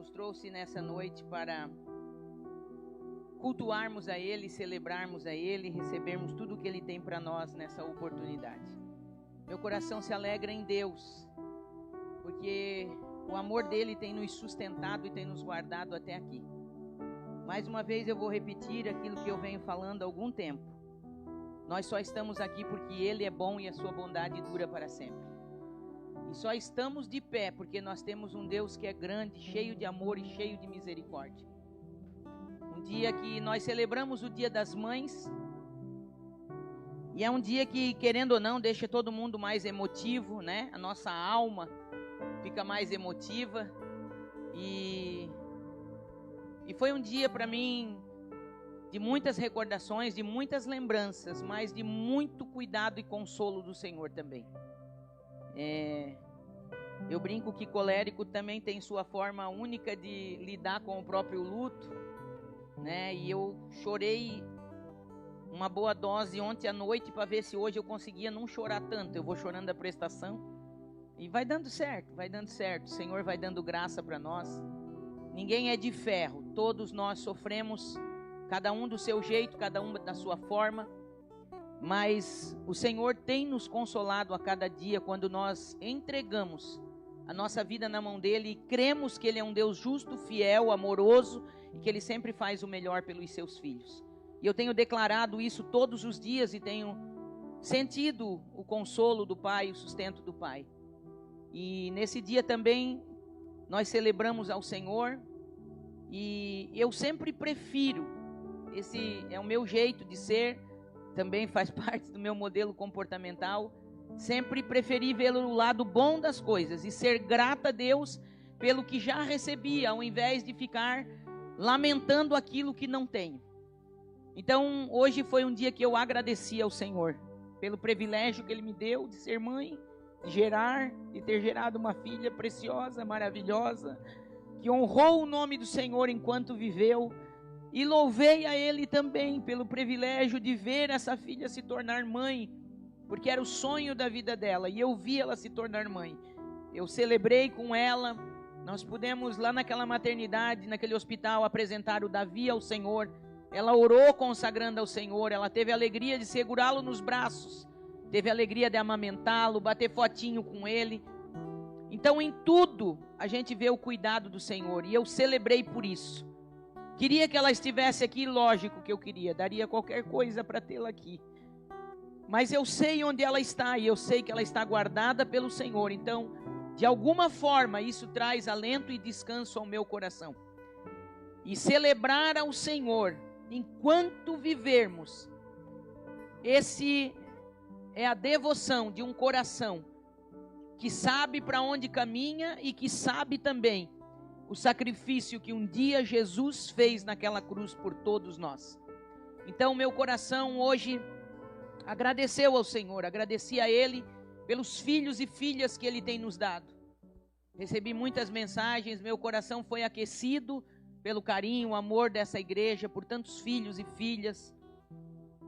nos trouxe nessa noite para cultuarmos a Ele, celebrarmos a Ele, recebermos tudo o que Ele tem para nós nessa oportunidade. Meu coração se alegra em Deus, porque o amor dEle tem nos sustentado e tem nos guardado até aqui. Mais uma vez eu vou repetir aquilo que eu venho falando há algum tempo. Nós só estamos aqui porque Ele é bom e a sua bondade dura para sempre. E só estamos de pé porque nós temos um Deus que é grande, cheio de amor e cheio de misericórdia. Um dia que nós celebramos o Dia das Mães, e é um dia que, querendo ou não, deixa todo mundo mais emotivo, né? A nossa alma fica mais emotiva. E foi um dia para mim de muitas recordações, de muitas lembranças, mas de muito cuidado e consolo do Senhor também. Eu brinco que colérico também tem sua forma única de lidar com o próprio luto, né? E eu chorei uma boa dose ontem à noite para ver se hoje eu conseguia não chorar tanto. Eu vou chorando a prestação e vai dando certo, vai dando certo. O Senhor vai dando graça para nós. Ninguém é de ferro, todos nós sofremos, cada um do seu jeito, cada um da sua forma. Mas o Senhor tem nos consolado a cada dia quando nós entregamos a nossa vida na mão dEle e cremos que Ele é um Deus justo, fiel, amoroso e que Ele sempre faz o melhor pelos seus filhos. E eu tenho declarado isso todos os dias e tenho sentido o consolo do Pai, o sustento do Pai. E nesse dia também nós celebramos ao Senhor e eu sempre prefiro, esse é o meu jeito de ser, também faz parte do meu modelo comportamental, sempre preferi ver o lado bom das coisas e ser grata a Deus pelo que já recebi, ao invés de ficar lamentando aquilo que não tenho. Então, hoje foi um dia que eu agradeci ao Senhor pelo privilégio que Ele me deu de ser mãe, de gerar, de ter gerado uma filha preciosa, maravilhosa, que honrou o nome do Senhor enquanto viveu. E louvei a Ele também pelo privilégio de ver essa filha se tornar mãe, porque era o sonho da vida dela, e eu vi ela se tornar mãe. Eu celebrei com ela, nós pudemos lá naquela maternidade, naquele hospital, apresentar o Davi ao Senhor. Ela orou consagrando ao Senhor, ela teve a alegria de segurá-lo nos braços, teve a alegria de amamentá-lo, bater fotinho com ele. Então em tudo a gente vê o cuidado do Senhor, e eu celebrei por isso. Queria que ela estivesse aqui, lógico que eu queria, daria qualquer coisa para tê-la aqui. Mas eu sei onde ela está e eu sei que ela está guardada pelo Senhor. Então, de alguma forma, isso traz alento e descanso ao meu coração. E celebrar ao Senhor enquanto vivermos, esse é a devoção de um coração que sabe para onde caminha e que sabe também o sacrifício que um dia Jesus fez naquela cruz por todos nós. Então meu coração hoje agradeceu ao Senhor, agradeci a Ele pelos filhos e filhas que Ele tem nos dado. Recebi muitas mensagens, meu coração foi aquecido pelo carinho, o amor dessa igreja, por tantos filhos e filhas.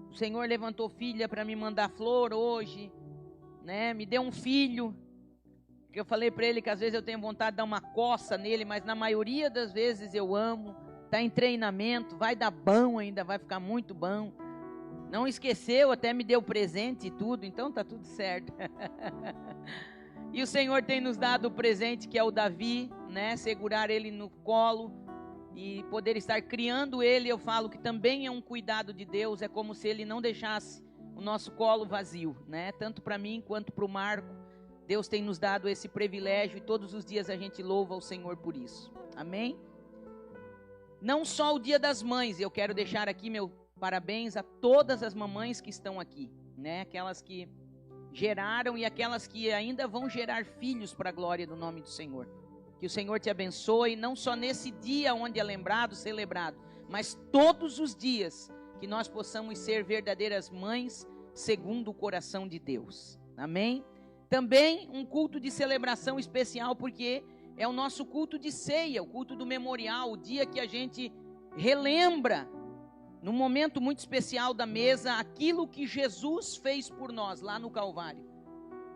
O Senhor levantou filha para me mandar flor hoje, né? Me deu um filho, que eu falei para ele que às vezes eu tenho vontade de dar uma coça nele, mas na maioria das vezes eu amo. Está em treinamento, vai dar bom ainda, vai ficar muito bom. Não esqueceu, até me deu presente e tudo, então está tudo certo. E o Senhor tem nos dado o presente que é o Davi, né? Segurar ele no colo e poder estar criando ele, eu falo que também é um cuidado de Deus, é como se Ele não deixasse o nosso colo vazio, né? Tanto para mim quanto para o Marco. Deus tem nos dado esse privilégio e todos os dias a gente louva o Senhor por isso. Amém? Não só o Dia das Mães, eu quero deixar aqui meu parabéns a todas as mamães que estão aqui, né? Aquelas que geraram e aquelas que ainda vão gerar filhos para a glória do nome do Senhor. Que o Senhor te abençoe, não só nesse dia onde é lembrado, celebrado, mas todos os dias que nós possamos ser verdadeiras mães segundo o coração de Deus. Amém? Também um culto de celebração especial, porque é o nosso culto de ceia, o culto do memorial, o dia que a gente relembra, num momento muito especial da mesa, aquilo que Jesus fez por nós lá no Calvário.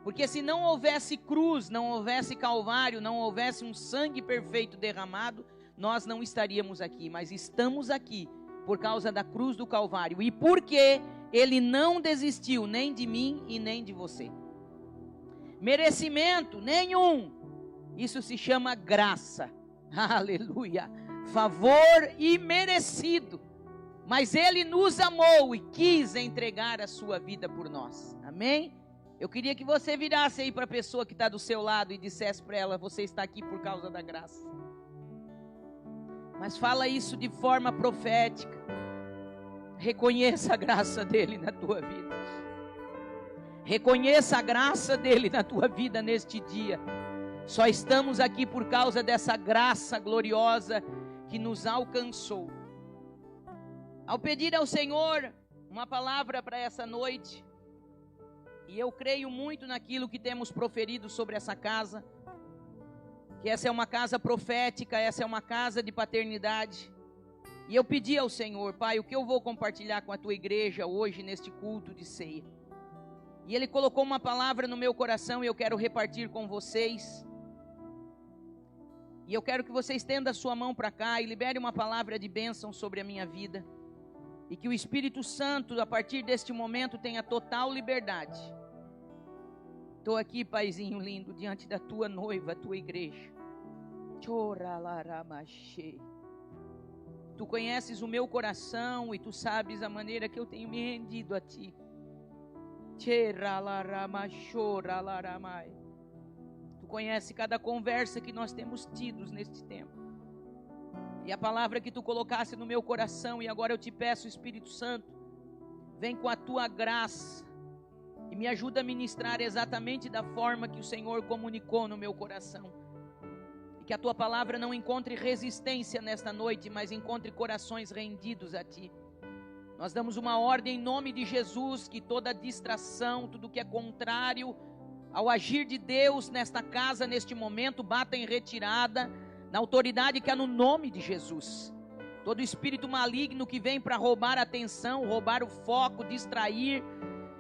Porque se não houvesse cruz, não houvesse Calvário, não houvesse um sangue perfeito derramado, nós não estaríamos aqui. Mas estamos aqui por causa da cruz do Calvário. E porque Ele não desistiu nem de mim e nem de você. Merecimento nenhum. Isso se chama graça. Aleluia. Favor imerecido. Mas Ele nos amou e quis entregar a sua vida por nós. Amém? Eu queria que você virasse aí para a pessoa que está do seu lado e dissesse para ela: você está aqui por causa da graça. Mas fala isso de forma profética. Reconheça a graça dele na tua vida. Reconheça a graça dele na tua vida neste dia. Só estamos aqui por causa dessa graça gloriosa que nos alcançou. Ao pedir ao Senhor uma palavra para essa noite, e eu creio muito naquilo que temos proferido sobre essa casa, que essa é uma casa profética, essa é uma casa de paternidade. E eu pedi ao Senhor: Pai, o que eu vou compartilhar com a tua igreja hoje neste culto de ceia? E Ele colocou uma palavra no meu coração e eu quero repartir com vocês. E eu quero que você estenda a sua mão para cá e libere uma palavra de bênção sobre a minha vida. E que o Espírito Santo, a partir deste momento, tenha total liberdade. Estou aqui, Paizinho lindo, diante da tua noiva, a tua igreja. Tu conheces o meu coração e tu sabes a maneira que eu tenho me rendido a ti. Tu conheces cada conversa que nós temos tido neste tempo. E a palavra que tu colocaste no meu coração, e agora eu te peço, Espírito Santo, vem com a tua graça e me ajuda a ministrar exatamente da forma que o Senhor comunicou no meu coração. E que a tua palavra não encontre resistência nesta noite, mas encontre corações rendidos a ti. Nós damos uma ordem em nome de Jesus, que toda distração, tudo que é contrário ao agir de Deus nesta casa, neste momento, bata em retirada, na autoridade que há no nome de Jesus. Todo espírito maligno que vem para roubar a atenção, roubar o foco, distrair,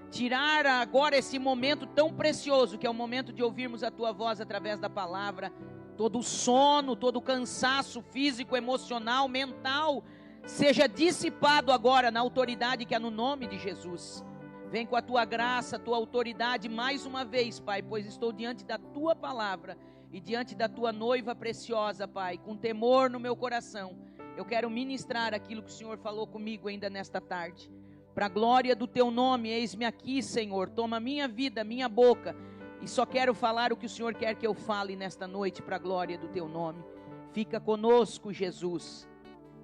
tirar agora esse momento tão precioso, que é o momento de ouvirmos a tua voz através da palavra. Todo sono, todo cansaço físico, emocional, mental, seja dissipado agora na autoridade que há no nome de Jesus. Vem com a tua graça, a tua autoridade mais uma vez, Pai, pois estou diante da tua palavra e diante da tua noiva preciosa, Pai, com temor no meu coração. Eu quero ministrar aquilo que o Senhor falou comigo ainda nesta tarde. Para a glória do teu nome, eis-me aqui, Senhor. Toma minha vida, minha boca, e só quero falar o que o Senhor quer que eu fale nesta noite, para a glória do teu nome. Fica conosco, Jesus.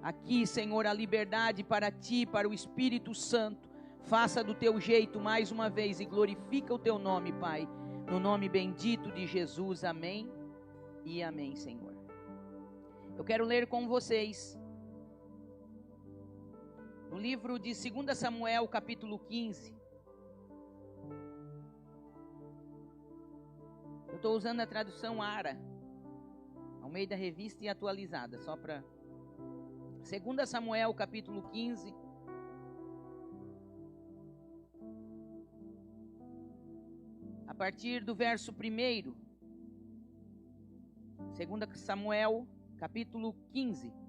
Aqui, Senhor, a liberdade para ti, para o Espírito Santo. Faça do teu jeito mais uma vez e glorifica o teu nome, Pai. No nome bendito de Jesus, amém e amém, Senhor. Eu quero ler com vocês no livro de 2 Samuel, capítulo 15. Eu estou usando a tradução ARA, Almeida Revista e Atualizada, só para... 2 Samuel, capítulo 15. A partir do verso 1. 2 Samuel, capítulo 15.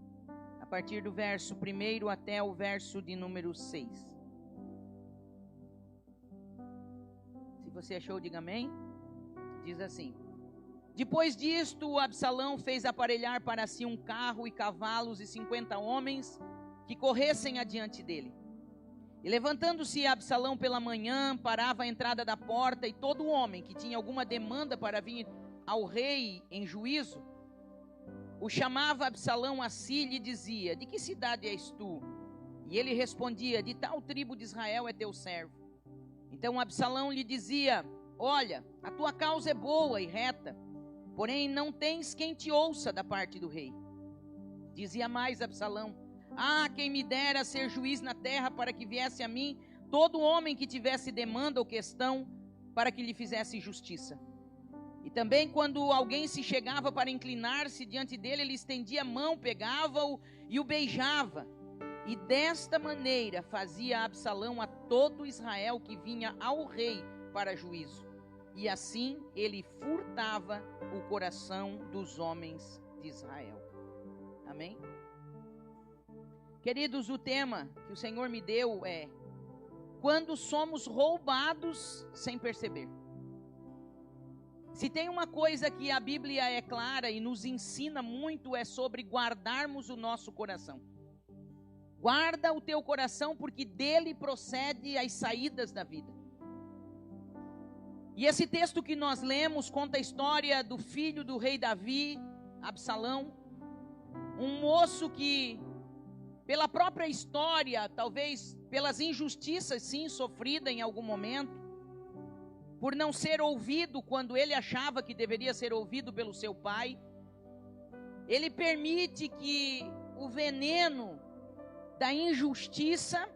A partir do verso 1 até o verso de número 6. Se você achou, diga amém. Diz assim: Depois disto, Absalão fez aparelhar para si um carro e cavalos e 50 homens que corressem adiante dele. E levantando-se Absalão pela manhã, parava à entrada da porta, e todo homem que tinha alguma demanda para vir ao rei em juízo, o chamava Absalão a si e lhe dizia: De que cidade és tu? E ele respondia: De tal tribo de Israel é teu servo. Então Absalão lhe dizia: Olha, a tua causa é boa e reta, porém não tens quem te ouça da parte do rei. Dizia mais Absalão: Ah, quem me dera ser juiz na terra, para que viesse a mim todo homem que tivesse demanda ou questão, para que lhe fizesse justiça. E também quando alguém se chegava para inclinar-se diante dele, ele estendia a mão, pegava-o e o beijava. E desta maneira fazia Absalão a todo Israel que vinha ao rei para juízo. e assim ele furtava o coração dos homens de Israel. Amém? Queridos, o tema que o Senhor me deu é: quando somos roubados sem perceber. Se tem uma coisa que a Bíblia é clara e nos ensina muito, é sobre guardarmos o nosso coração. Guarda o teu coração, porque dele procede as saídas da vida. E esse texto que nós lemos conta a história do filho do rei Davi, Absalão, um moço que, pela própria história, talvez pelas injustiças sim sofridas em algum momento, por não ser ouvido quando ele achava que deveria ser ouvido pelo seu pai, ele permite que o veneno da injustiça,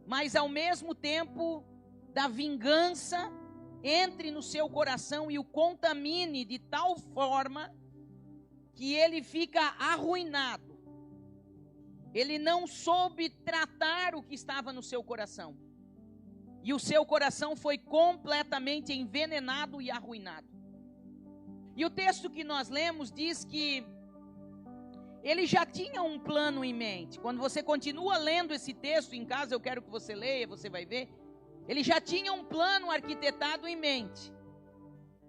mas ao mesmo tempo da vingança, entre no seu coração e o contamine de tal forma que ele fica arruinado. Ele não soube tratar o que estava no seu coração. E o seu coração foi completamente envenenado e arruinado. E o texto que nós lemos diz que ele já tinha um plano em mente. Quando você continua lendo esse texto em casa, eu quero que você leia, você vai ver. Ele já tinha um plano arquitetado em mente.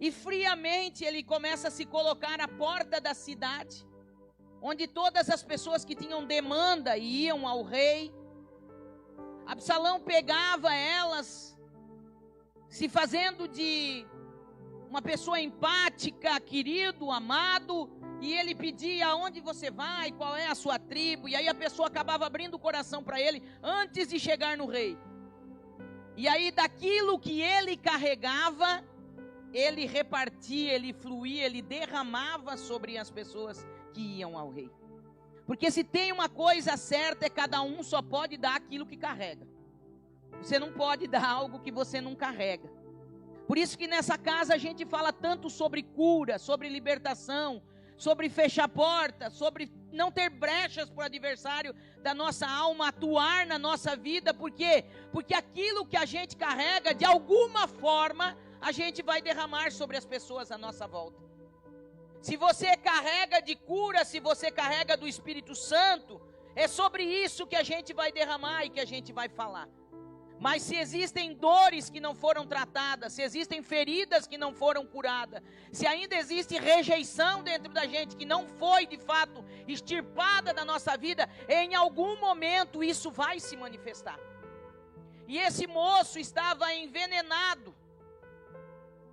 E friamente ele começa a se colocar à porta da cidade, onde todas as pessoas que tinham demanda iam ao rei. Absalão pegava elas, se fazendo de uma pessoa empática, querido, amado, e ele pedia: aonde você vai, qual é a sua tribo, e aí a pessoa acabava abrindo o coração para ele antes de chegar no rei. E aí daquilo que ele carregava, ele repartia, ele fluía, ele derramava sobre as pessoas que iam ao rei. Porque se tem uma coisa certa, é cada um só pode dar aquilo que carrega. Você não pode dar algo que você não carrega. Por isso que nessa casa a gente fala tanto sobre cura, sobre libertação, sobre fechar portas, sobre não ter brechas para o adversário da nossa alma atuar na nossa vida. Por quê? Porque aquilo que a gente carrega, de alguma forma, a gente vai derramar sobre as pessoas à nossa volta. Se você carrega de cura, se você carrega do Espírito Santo, é sobre isso que a gente vai derramar e que a gente vai falar. Mas se existem dores que não foram tratadas, se existem feridas que não foram curadas, se ainda existe rejeição dentro da gente que não foi de fato extirpada da nossa vida, em algum momento isso vai se manifestar. E esse moço estava envenenado.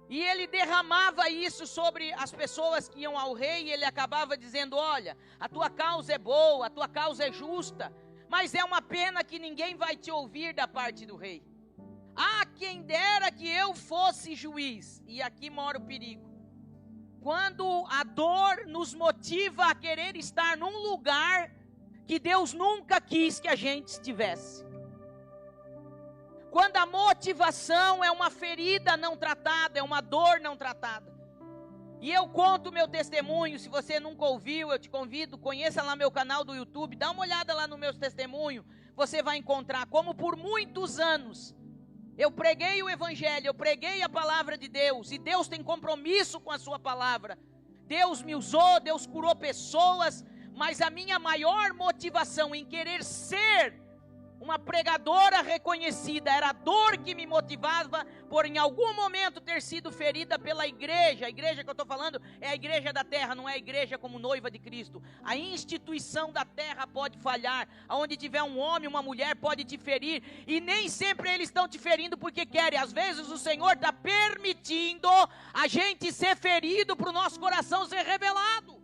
E ele derramava isso sobre as pessoas que iam ao rei, e ele acabava dizendo: olha, a tua causa é boa, a tua causa é justa, mas é uma pena que ninguém vai te ouvir da parte do rei. Ah, quem dera que eu fosse juiz. E aqui mora o perigo. Quando a dor nos motiva a querer estar num lugar que Deus nunca quis que a gente estivesse. Quando a motivação é uma ferida não tratada, é uma dor não tratada. E eu conto o meu testemunho. Se você nunca ouviu, eu te convido, conheça lá meu canal do YouTube, dá uma olhada lá no meu testemunho, você vai encontrar como por muitos anos eu preguei o Evangelho, eu preguei a palavra de Deus, e Deus tem compromisso com a sua palavra. Deus me usou, Deus curou pessoas, mas a minha maior motivação em querer ser uma pregadora reconhecida era a dor que me motivava por em algum momento ter sido ferida pela igreja. A igreja que eu estou falando é a igreja da terra, não é a igreja como noiva de Cristo. A instituição da terra pode falhar, aonde tiver um homem, uma mulher pode te ferir, e nem sempre eles estão te ferindo porque querem. Às vezes o Senhor está permitindo a gente ser ferido para o nosso coração ser revelado.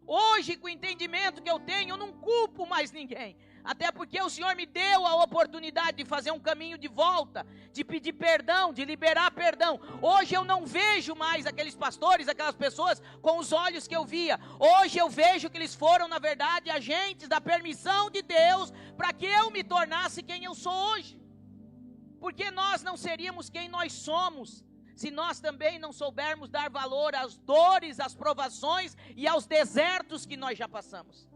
Hoje, com o entendimento que eu tenho, eu não culpo mais ninguém. Até porque o Senhor me deu a oportunidade de fazer um caminho de volta, de pedir perdão, de liberar perdão. Hoje eu não vejo mais aqueles pastores, aquelas pessoas com os olhos que eu via. Hoje eu vejo que eles foram, na verdade, agentes da permissão de Deus para que eu me tornasse quem eu sou hoje. Porque nós não seríamos quem nós somos se nós também não soubermos dar valor às dores, às provações e aos desertos que nós já passamos.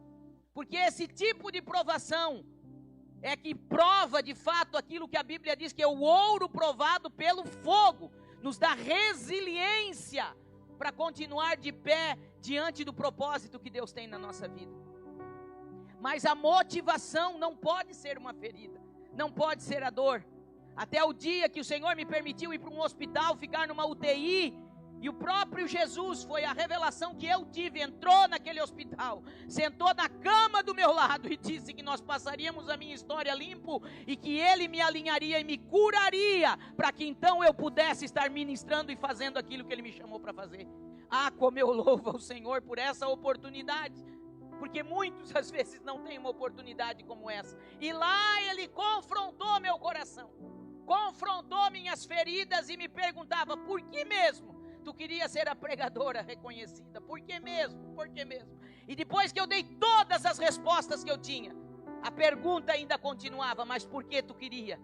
Porque esse tipo de provação é que prova de fato aquilo que a Bíblia diz que é o ouro provado pelo fogo. nos dá resiliência para continuar de pé diante do propósito que Deus tem na nossa vida. Mas a motivação não pode ser uma ferida, não pode ser a dor. Até o dia que o Senhor me permitiu ir para um hospital, ficar numa UTI, e o próprio Jesus, foi a revelação que eu tive, entrou naquele hospital, sentou na cama do meu lado e disse que nós passaríamos a minha história limpo e que Ele me alinharia e me curaria, para que então eu pudesse estar ministrando e fazendo aquilo que Ele me chamou para fazer. Ah, como eu louvo ao Senhor por essa oportunidade, porque muitos às vezes não têm uma oportunidade como essa, e lá Ele confrontou meu coração, confrontou minhas feridas e me perguntava: por que mesmo tu queria ser a pregadora reconhecida? Por que mesmo? Por que mesmo? E depois que eu dei todas as respostas que eu tinha, a pergunta ainda continuava: mas por que tu queria?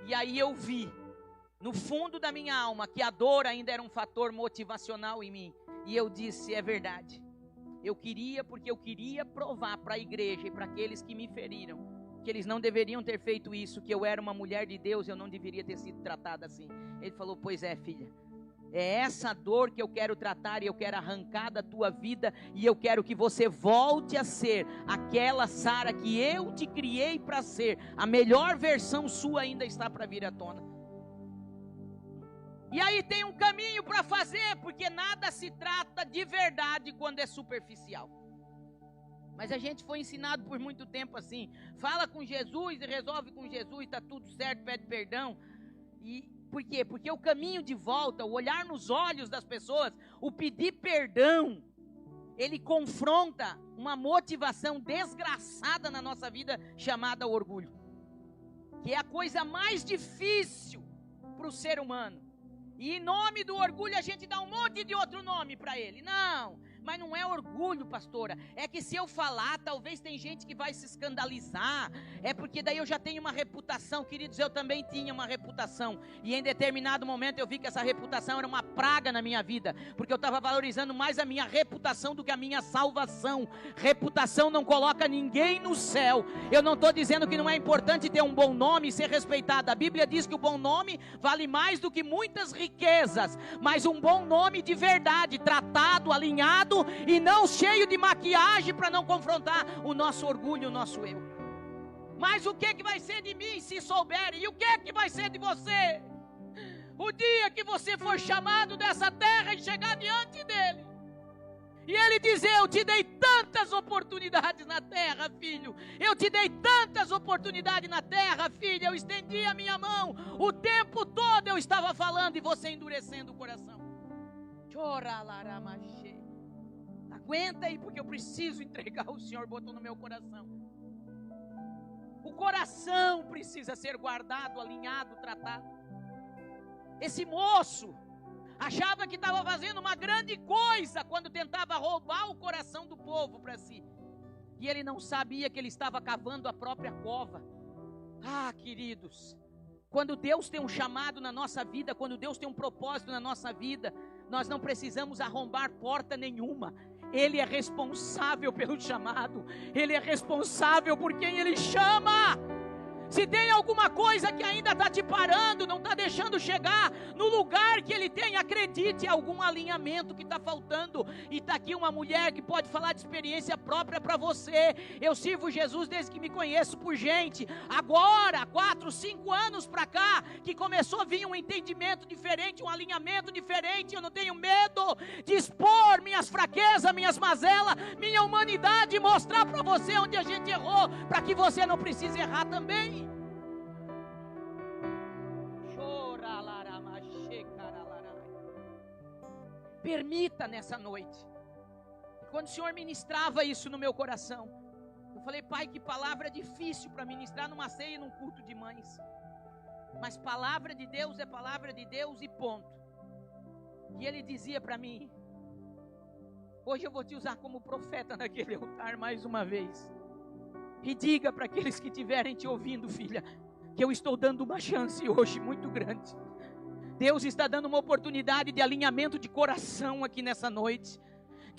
E aí eu vi, no fundo da minha alma, que a dor ainda era um fator motivacional em mim. E eu disse: é verdade. Eu queria porque eu queria provar para a igreja e para aqueles que me feriram, que eles não deveriam ter feito isso, que eu era uma mulher de Deus e eu não deveria ter sido tratada assim. Ele falou: pois é, filha, é essa dor que eu quero tratar e eu quero arrancar da tua vida, e eu quero que você volte a ser aquela Sara que eu te criei para ser. A melhor versão sua ainda está para vir à tona. E aí tem um caminho para fazer, porque nada se trata de verdade quando é superficial. Mas a gente foi ensinado por muito tempo assim: fala com Jesus e resolve com Jesus, está tudo certo, pede perdão. E por quê? Porque o caminho de volta, o olhar nos olhos das pessoas, o pedir perdão, ele confronta uma motivação desgraçada na nossa vida, chamada orgulho, que é a coisa mais difícil para o ser humano. E em nome do orgulho a gente dá um monte de outro nome para ele. Não, mas não é orgulho, pastora. É que se eu falar, talvez tem gente que vai se escandalizar. É porque daí eu já tenho uma reputação. Queridos, eu também tinha uma reputação. E em determinado momento eu vi que essa reputação era uma praga na minha vida, porque eu estava valorizando mais a minha reputação do que a minha salvação. Reputação não coloca ninguém no céu. Eu não estou dizendo que não é importante ter um bom nome e ser respeitado. A Bíblia diz que o bom nome vale mais do que muitas riquezas. Mas um bom nome de verdade, tratado, alinhado, e não cheio de maquiagem para não confrontar o nosso orgulho, o nosso eu. Mas o que vai ser de mim se souberem? E o que vai ser de você? O dia que você for chamado dessa terra e chegar diante dele, e ele dizer: eu te dei tantas oportunidades na terra, filho. Eu te dei tantas oportunidades na terra, filha. Eu estendi a minha mão. O tempo todo eu estava falando e você endurecendo o coração. Aguenta aí, porque eu preciso entregar. O Senhor botou no meu coração. O coração precisa ser guardado, alinhado, tratado. Esse moço achava que estava fazendo uma grande coisa quando tentava roubar o coração do povo para si. E ele não sabia que ele estava cavando a própria cova. Ah, queridos, quando Deus tem um chamado na nossa vida, quando Deus tem um propósito na nossa vida, nós não precisamos arrombar porta nenhuma. Ele é responsável pelo chamado. Ele é responsável por quem Ele chama. Se tem alguma coisa que ainda está te parando, não está deixando chegar no lugar que Ele tem, acredite, é algum alinhamento que está faltando. E está aqui uma mulher que pode falar de experiência própria para você. Eu sirvo Jesus desde que me conheço por gente. Agora, 4, 5 anos para cá, que começou a vir um entendimento diferente, um alinhamento diferente. Eu não tenho medo de expor minhas fraquezas, minhas mazelas, minha humanidade, mostrar para você onde a gente errou, para que você não precise errar também. Permita nessa noite. Quando o Senhor ministrava isso no meu coração, eu falei: Pai, que palavra difícil para ministrar numa ceia e num culto de mães. Mas palavra de Deus é palavra de Deus e ponto. E Ele dizia para mim: hoje eu vou te usar como profeta naquele altar mais uma vez. E diga para aqueles que estiverem te ouvindo, filha, que eu estou dando uma chance hoje muito grande. Deus está dando uma oportunidade de alinhamento de coração aqui nessa noite,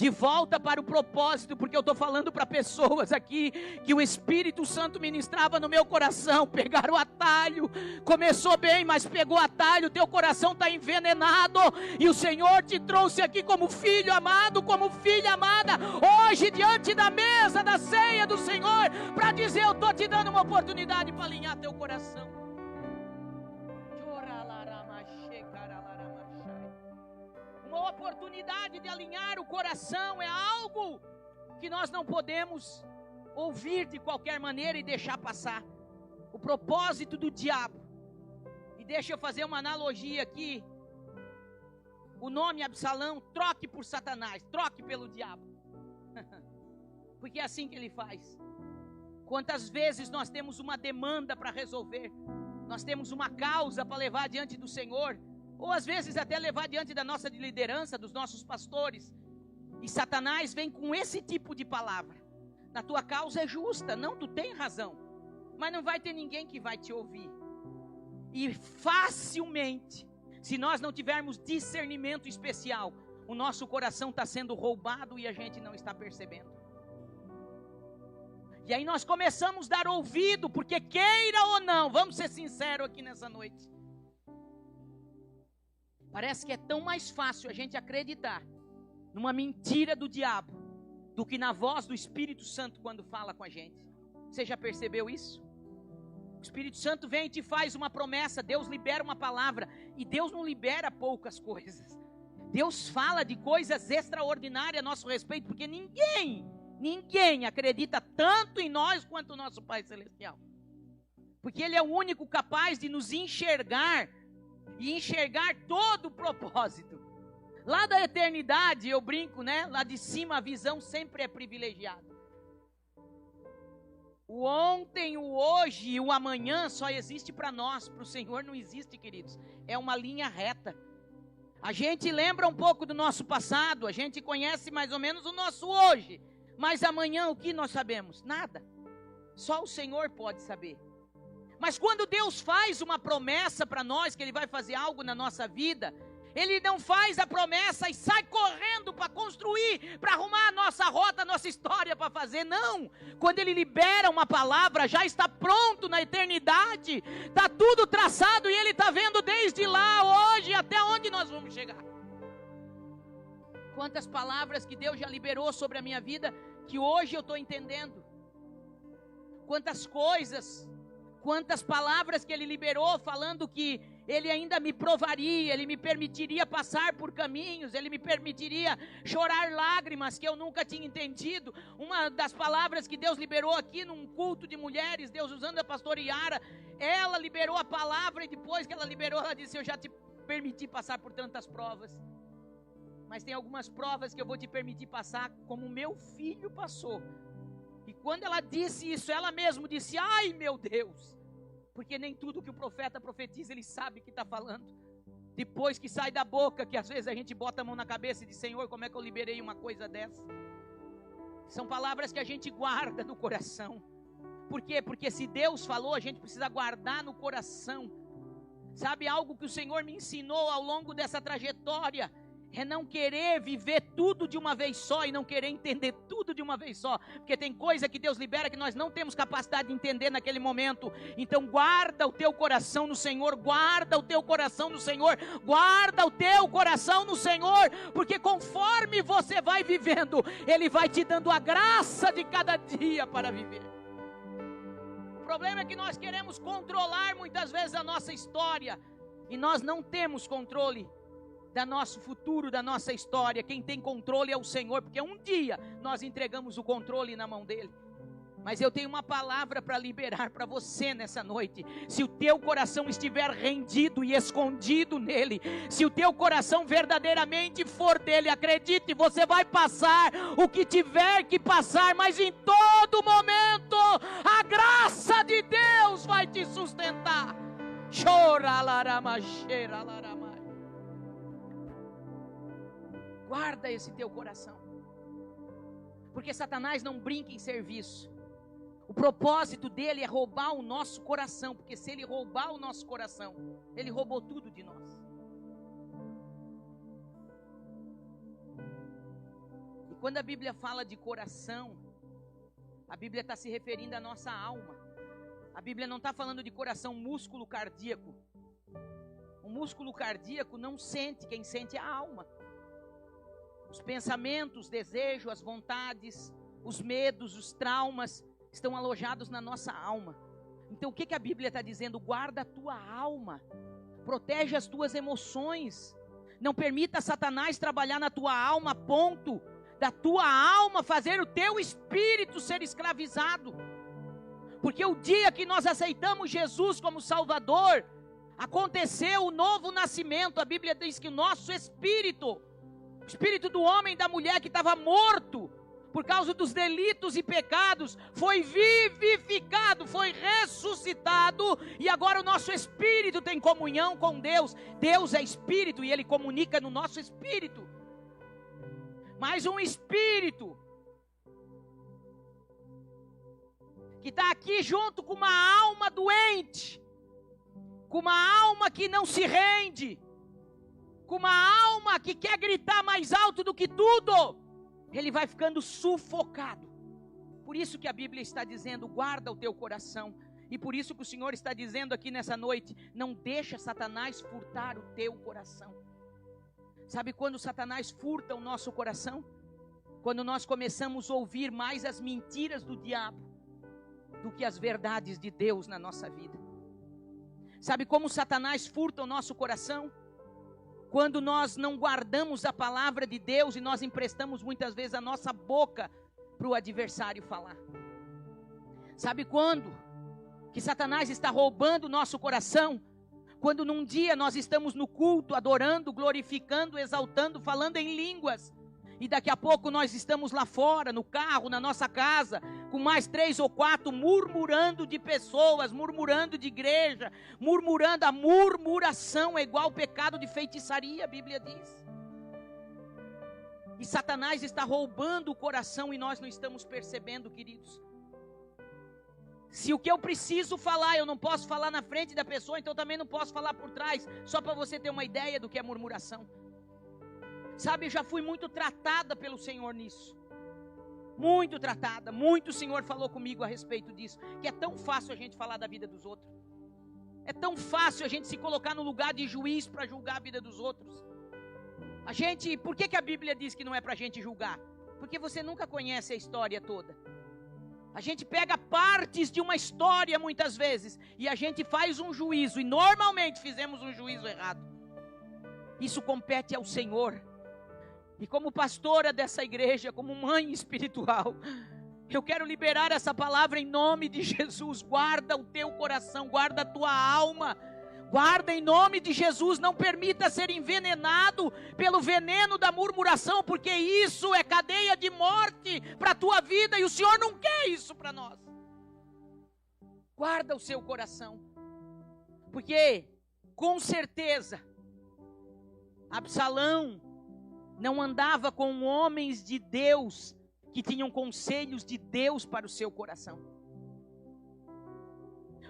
de volta para o propósito, porque eu estou falando para pessoas aqui que o Espírito Santo ministrava no meu coração. Pegaram o atalho, começou bem, mas pegou o atalho, teu coração está envenenado, e o Senhor te trouxe aqui como filho amado, como filha amada, hoje diante da mesa da ceia do Senhor, para dizer: eu estou te dando uma oportunidade para alinhar teu coração. Uma oportunidade de alinhar o coração é algo que nós não podemos ouvir de qualquer maneira e deixar passar. O propósito do diabo, e deixa eu fazer uma analogia aqui, o nome Absalão, troque por Satanás, troque pelo diabo, porque é assim que ele faz. Quantas vezes nós temos uma demanda para resolver, nós temos uma causa para levar diante do Senhor, ou às vezes até levar diante da nossa liderança, dos nossos pastores, e Satanás vem com esse tipo de palavra: a tua causa é justa, não, tu tem razão, mas não vai ter ninguém que vai te ouvir. E facilmente, se nós não tivermos discernimento especial, o nosso coração está sendo roubado e a gente não está percebendo. E aí nós começamos a dar ouvido, porque queira ou não, vamos ser sinceros aqui nessa noite, parece que é tão mais fácil a gente acreditar numa mentira do diabo do que na voz do Espírito Santo quando fala com a gente. Você já percebeu isso? O Espírito Santo vem e te faz uma promessa, Deus libera uma palavra, e Deus não libera poucas coisas. Deus fala de coisas extraordinárias a nosso respeito, porque ninguém acredita tanto em nós quanto o nosso Pai Celestial. Porque Ele é o único capaz de nos enxergar e enxergar todo o propósito. Lá da eternidade, eu brinco, né? Lá de cima a visão sempre é privilegiada. O ontem, o hoje e o amanhã só existe para nós, para o Senhor não existe, queridos. É uma linha reta. A gente lembra um pouco do nosso passado, a gente conhece mais ou menos o nosso hoje, mas amanhã o que nós sabemos? Nada. Só o Senhor pode saber. Mas quando Deus faz uma promessa para nós, que Ele vai fazer algo na nossa vida, Ele não faz a promessa e sai correndo para construir, para arrumar a nossa rota, a nossa história para fazer, não. Quando Ele libera uma palavra, já está pronto na eternidade, está tudo traçado e Ele está vendo desde lá, hoje, até onde nós vamos chegar. Quantas palavras que Deus já liberou sobre a minha vida, que hoje eu estou entendendo. Quantas coisas, quantas palavras que Ele liberou, falando que Ele ainda me provaria, Ele me permitiria passar por caminhos, Ele me permitiria chorar lágrimas que eu nunca tinha entendido. Uma das palavras que Deus liberou aqui num culto de mulheres, Deus usando a pastora Yara, ela liberou a palavra e depois que ela liberou, ela disse: eu já te permiti passar por tantas provas, mas tem algumas provas que eu vou te permitir passar como o meu filho passou. E quando ela disse isso, ela mesma disse: ai meu Deus, porque nem tudo que o profeta profetiza, ele sabe que está falando. Depois que sai da boca, que às vezes a gente bota a mão na cabeça e diz: Senhor, como é que eu liberei uma coisa dessa? São palavras que a gente guarda no coração. Por quê? Porque se Deus falou, a gente precisa guardar no coração. Sabe, algo que o Senhor me ensinou ao longo dessa trajetória é não querer viver tudo de uma vez só e não querer entender tudo de uma vez só, porque tem coisa que Deus libera que nós não temos capacidade de entender naquele momento. Então guarda o teu coração no Senhor, guarda o teu coração no Senhor, guarda o teu coração no Senhor, porque conforme você vai vivendo, Ele vai te dando a graça de cada dia para viver. O problema é que nós queremos controlar muitas vezes a nossa história, e nós não temos controle do nosso futuro, da nossa história. Quem tem controle é o Senhor, porque um dia nós entregamos o controle na mão dele. Mas eu tenho uma palavra para liberar para você nessa noite. Se o teu coração estiver rendido e escondido nele, se o teu coração verdadeiramente for dele, acredite, você vai passar o que tiver que passar, mas em todo momento a graça de Deus vai te sustentar. Chora larama, cheira larama. Guarda esse teu coração, porque Satanás não brinca em serviço. O propósito dele é roubar o nosso coração, porque se ele roubar o nosso coração, ele roubou tudo de nós. E Quando a Bíblia fala de coração, a Bíblia está se referindo à nossa alma. A Bíblia não está falando de coração, músculo cardíaco. O músculo cardíaco não sente, quem sente é a alma. Os pensamentos, os desejos, as vontades, os medos, os traumas estão alojados na nossa alma. Então o que a Bíblia está dizendo? Guarda a tua alma, protege as tuas emoções, não permita Satanás trabalhar na tua alma a ponto da tua alma fazer o teu espírito ser escravizado. Porque o dia que nós aceitamos Jesus como Salvador, aconteceu o novo nascimento. A Bíblia diz que o nosso espírito, o espírito do homem e da mulher que estava morto por causa dos delitos e pecados, foi vivificado, foi ressuscitado, e agora o nosso espírito tem comunhão com Deus. Deus é espírito e Ele comunica no nosso espírito. Mas um espírito que está aqui junto com uma alma doente, com uma alma que não se rende, com uma alma que quer gritar mais alto do que tudo, ele vai ficando sufocado. Por isso que a Bíblia está dizendo, guarda o teu coração. E por isso que o Senhor está dizendo aqui nessa noite, não deixa Satanás furtar o teu coração. Sabe quando Satanás furta o nosso coração? Quando nós começamos a ouvir mais as mentiras do diabo do que as verdades de Deus na nossa vida. Sabe como Satanás furta o nosso coração? Quando nós não guardamos a palavra de Deus e nós emprestamos muitas vezes a nossa boca para o adversário falar. Sabe quando que Satanás está roubando o nosso coração? Quando num dia nós estamos no culto, adorando, glorificando, exaltando, falando em línguas, e daqui a pouco nós estamos lá fora, no carro, na nossa casa, com mais 3 ou 4, murmurando de pessoas, murmurando de igreja, murmurando. A murmuração é igual ao pecado de feitiçaria, a Bíblia diz. E Satanás está roubando o coração e nós não estamos percebendo, queridos. Se o que eu preciso falar, eu não posso falar na frente da pessoa, então também não posso falar por trás, só para você ter uma ideia do que é murmuração. Sabe, eu já fui muito tratada pelo Senhor nisso. Muito tratada, muito o Senhor falou comigo a respeito disso, que é tão fácil a gente falar da vida dos outros. É tão fácil a gente se colocar no lugar de juiz para julgar a vida dos outros. Por que a Bíblia diz que não é para a gente julgar? Porque você nunca conhece a história toda. A gente pega partes de uma história muitas vezes e a gente faz um juízo, e normalmente fizemos um juízo errado. Isso compete ao Senhor. E como pastora dessa igreja, como mãe espiritual, eu quero liberar essa palavra em nome de Jesus. Guarda o teu coração, guarda a tua alma, guarda em nome de Jesus. Não permita ser envenenado pelo veneno da murmuração, porque isso é cadeia de morte para a tua vida, e o Senhor não quer isso para nós. Guarda o seu coração, porque com certeza Absalão não andava com homens de Deus que tinham conselhos de Deus para o seu coração.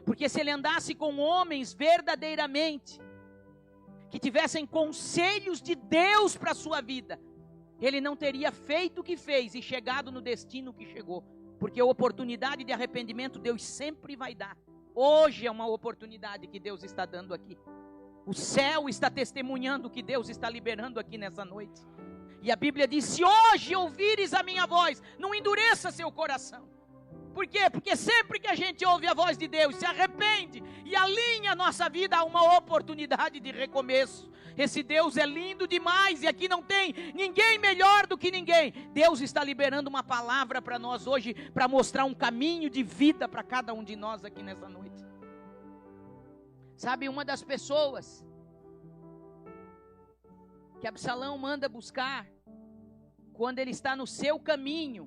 Porque se ele andasse com homens verdadeiramente que tivessem conselhos de Deus para a sua vida, ele não teria feito o que fez e chegado no destino que chegou. Porque a oportunidade de arrependimento Deus sempre vai dar. Hoje é uma oportunidade que Deus está dando aqui. O céu está testemunhando o que Deus está liberando aqui nessa noite. E a Bíblia diz, se hoje ouvires a minha voz, não endureça seu coração. Por quê? Porque sempre que a gente ouve a voz de Deus, se arrepende e alinha a nossa vida a uma oportunidade de recomeço. Esse Deus é lindo demais e aqui não tem ninguém melhor do que ninguém. Deus está liberando uma palavra para nós hoje, para mostrar um caminho de vida para cada um de nós aqui nessa noite. Sabe, uma das pessoas que Absalão manda buscar, quando ele está no seu caminho,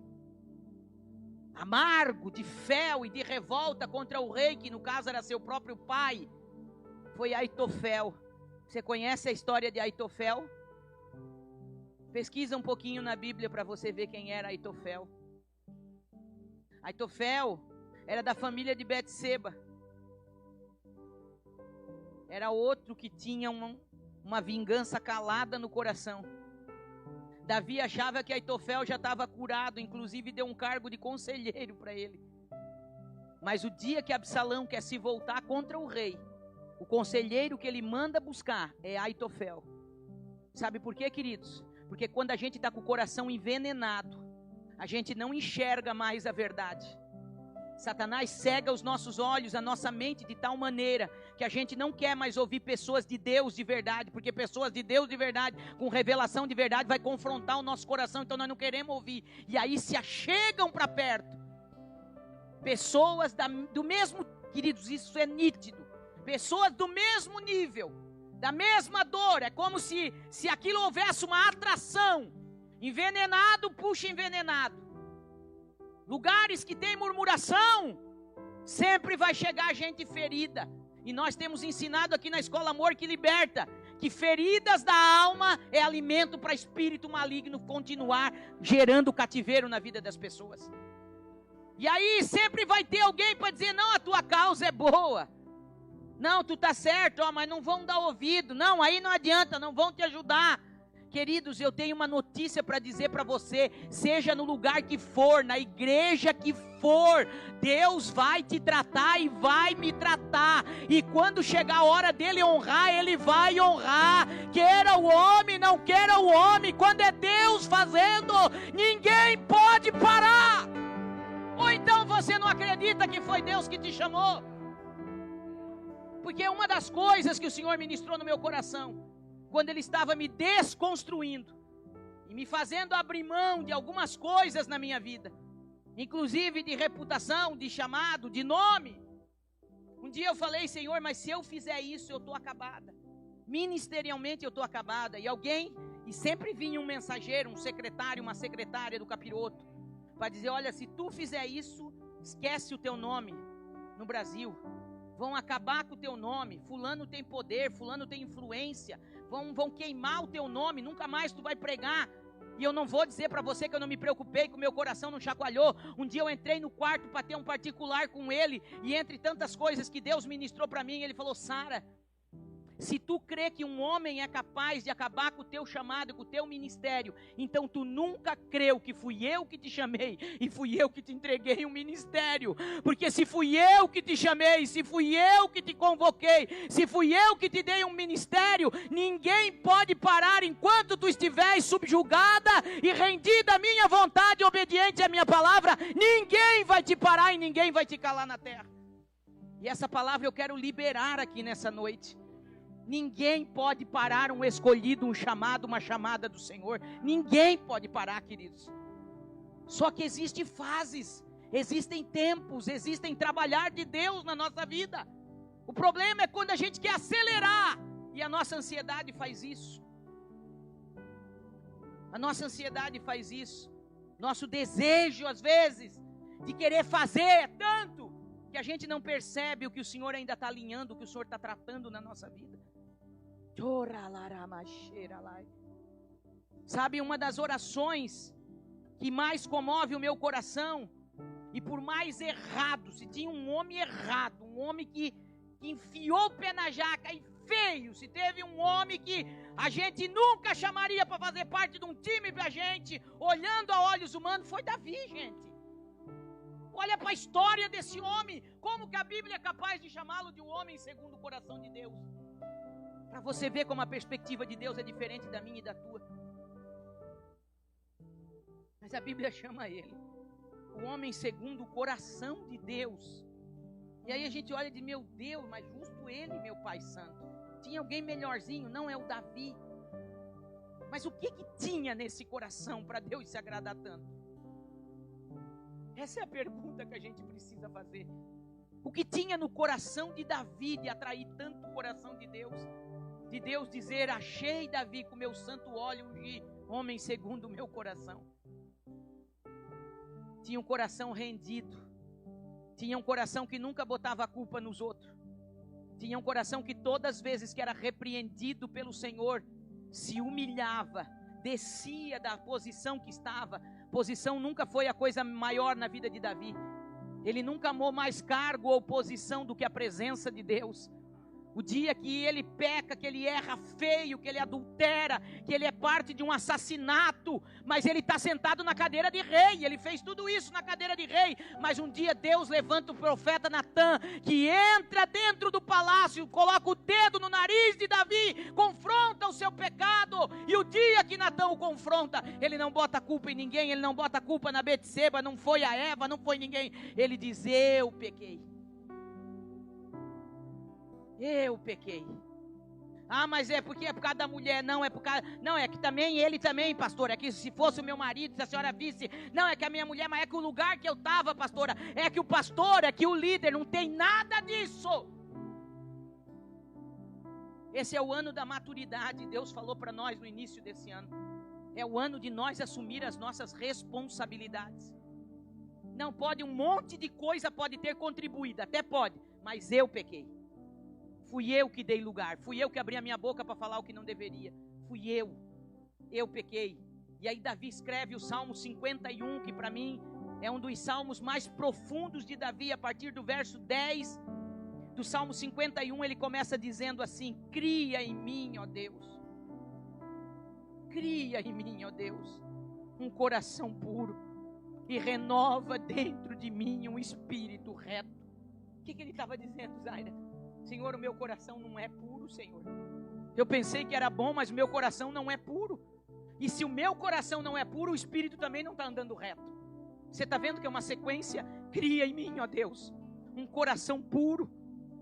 amargo, de fel e de revolta contra o rei, que no caso era seu próprio pai, foi Aitofel. Você conhece a história de Aitofel? Pesquisa um pouquinho na Bíblia para você ver quem era Aitofel. Aitofel era da família de Betseba. Era outro que tinha uma vingança calada no coração. Davi achava que Aitofel já estava curado, inclusive deu um cargo de conselheiro para ele. Mas o dia que Absalão quer se voltar contra o rei, o conselheiro que ele manda buscar é Aitofel. Sabe por quê, queridos? Porque quando a gente está com o coração envenenado, a gente não enxerga mais a verdade. Satanás cega os nossos olhos, a nossa mente de tal maneira que a gente não quer mais ouvir pessoas de Deus de verdade, porque pessoas de Deus de verdade, com revelação de verdade, vai confrontar o nosso coração, então nós não queremos ouvir. E aí se achegam para perto pessoas do mesmo, queridos, isso é nítido, pessoas do mesmo nível, da mesma dor. É como se aquilo houvesse uma atração. Envenenado puxa envenenado. Lugares que tem murmuração, sempre vai chegar gente ferida. E nós temos ensinado aqui na Escola Amor que Liberta, que feridas da alma é alimento para espírito maligno continuar gerando cativeiro na vida das pessoas. E aí sempre vai ter alguém para dizer, não, a tua causa é boa. Não, tu tá certo, ó, mas não vão dar ouvido. Não, aí não adianta, não vão te ajudar. Queridos, eu tenho uma notícia para dizer para você, seja no lugar que for, na igreja que for, Deus vai te tratar e vai me tratar, e quando chegar a hora dele honrar, ele vai honrar, queira o homem, não queira o homem, quando é Deus fazendo, ninguém pode parar. Ou então você não acredita que foi Deus que te chamou? Porque uma das coisas que o Senhor ministrou no meu coração, quando Ele estava me desconstruindo e me fazendo abrir mão de algumas coisas na minha vida, inclusive de reputação, de chamado, de nome. Um dia eu falei, Senhor, mas se eu fizer isso, eu estou acabada. Ministerialmente eu estou acabada. E sempre vinha um mensageiro, um secretário, uma secretária do capiroto, para dizer, olha, se tu fizer isso, esquece o teu nome no Brasil. Vão acabar com o teu nome. Fulano tem poder, fulano tem influência. Vão queimar o teu nome, nunca mais tu vai pregar. E eu não vou dizer para você que eu não me preocupei, que o meu coração não chacoalhou. Um dia eu entrei no quarto para ter um particular com ele, e entre tantas coisas que Deus ministrou para mim, ele falou, Sara, se tu crê que um homem é capaz de acabar com o teu chamado, com o teu ministério, então tu nunca creu que fui eu que te chamei e fui eu que te entreguei um ministério. Porque se fui eu que te chamei, se fui eu que te convoquei, se fui eu que te dei um ministério, ninguém pode parar enquanto tu estiveres subjugada e rendida à minha vontade, obediente à minha palavra. Ninguém vai te parar e ninguém vai te calar na terra. E essa palavra eu quero liberar aqui nessa noite. Ninguém pode parar um escolhido, um chamado, uma chamada do Senhor. Ninguém pode parar, queridos. Só que existem fases, existem tempos, existem trabalhar de Deus na nossa vida. O problema é quando a gente quer acelerar, e a nossa ansiedade faz isso. A nossa ansiedade faz isso. Nosso desejo, às vezes, de querer fazer é tanto, que a gente não percebe o que o Senhor ainda está alinhando, o que o Senhor está tratando na nossa vida. Sabe, uma das orações que mais comove o meu coração, e por mais errado, se tinha um homem errado, um homem que enfiou o pé na jaca e feio, se teve um homem que a gente nunca chamaria para fazer parte de um time pra gente, olhando a olhos humanos, foi Davi, gente. Olha para a história desse homem, como que a Bíblia é capaz de chamá-lo de um homem segundo o coração de Deus. Para você ver como a perspectiva de Deus é diferente da minha e da tua. Mas a Bíblia chama ele o homem segundo o coração de Deus. E aí a gente olha e diz, meu Deus, mas justo ele, meu Pai Santo. Tinha alguém melhorzinho? Não, é o Davi. Mas o que tinha nesse coração para Deus se agradar tanto? Essa é a pergunta que a gente precisa fazer. O que tinha no coração de Davi de atrair tanto o coração de Deus? De Deus dizer, achei Davi com meu santo óleo ungi, homem segundo o meu coração. Tinha um coração rendido. Tinha um coração que nunca botava a culpa nos outros. Tinha um coração que todas as vezes que era repreendido pelo Senhor, se humilhava, descia da posição que estava. Posição nunca foi a coisa maior na vida de Davi. Ele nunca amou mais cargo ou posição do que a presença de Deus. O dia que ele peca, que ele erra feio, que ele adultera, que ele é parte de um assassinato, mas ele está sentado na cadeira de rei, ele fez tudo isso na cadeira de rei, mas um dia Deus levanta o profeta Natã, que entra dentro do palácio, coloca o dedo no nariz de Davi, confronta o seu pecado, e o dia que Natã o confronta, ele não bota a culpa em ninguém, ele não bota a culpa na Betseba, não foi a Eva, não foi ninguém, ele diz: eu pequei. Eu pequei. Ah, mas é porque é por causa da mulher. Não, é por causa... Não, é que também, ele também, pastora. É que se fosse o meu marido, se a senhora visse... Não, é que a minha mulher, mas é que o lugar que eu estava, pastora, é que o pastor, é que o líder, não tem nada disso. Esse é o ano da maturidade. Deus falou para nós no início desse ano. É o ano de nós assumir as nossas responsabilidades. Não pode, um monte de coisa pode ter contribuído, até pode, mas eu pequei. Fui eu que dei lugar, fui eu que abri a minha boca para falar o que não deveria. Fui eu pequei. E aí Davi escreve o Salmo 51, que para mim é um dos salmos mais profundos de Davi. A partir do verso 10 do Salmo 51, ele começa dizendo assim: cria em mim, ó Deus, cria em mim, ó Deus, um coração puro, e renova dentro de mim um espírito reto. O que ele estava dizendo, Zaira? Senhor, o meu coração não é puro, Senhor. Eu pensei que era bom, mas o meu coração não é puro. E se o meu coração não é puro, o espírito também não está andando reto. Você está vendo que é uma sequência? Cria em mim, ó Deus, um coração puro,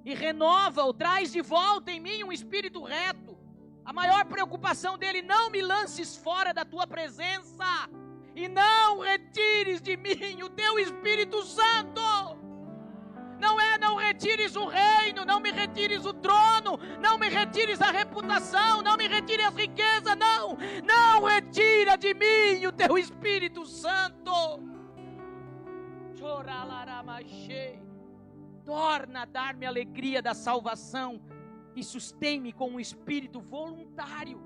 e renova-o, traz de volta em mim um espírito reto. A maior preocupação dele: não me lances fora da tua presença, e não retires de mim o teu Espírito Santo. Não retires o reino, não me retires o trono, não me retires a reputação, não me retires as riquezas, não retira de mim o teu Espírito Santo. Torna a dar-me a alegria da salvação e sustém-me com um espírito voluntário.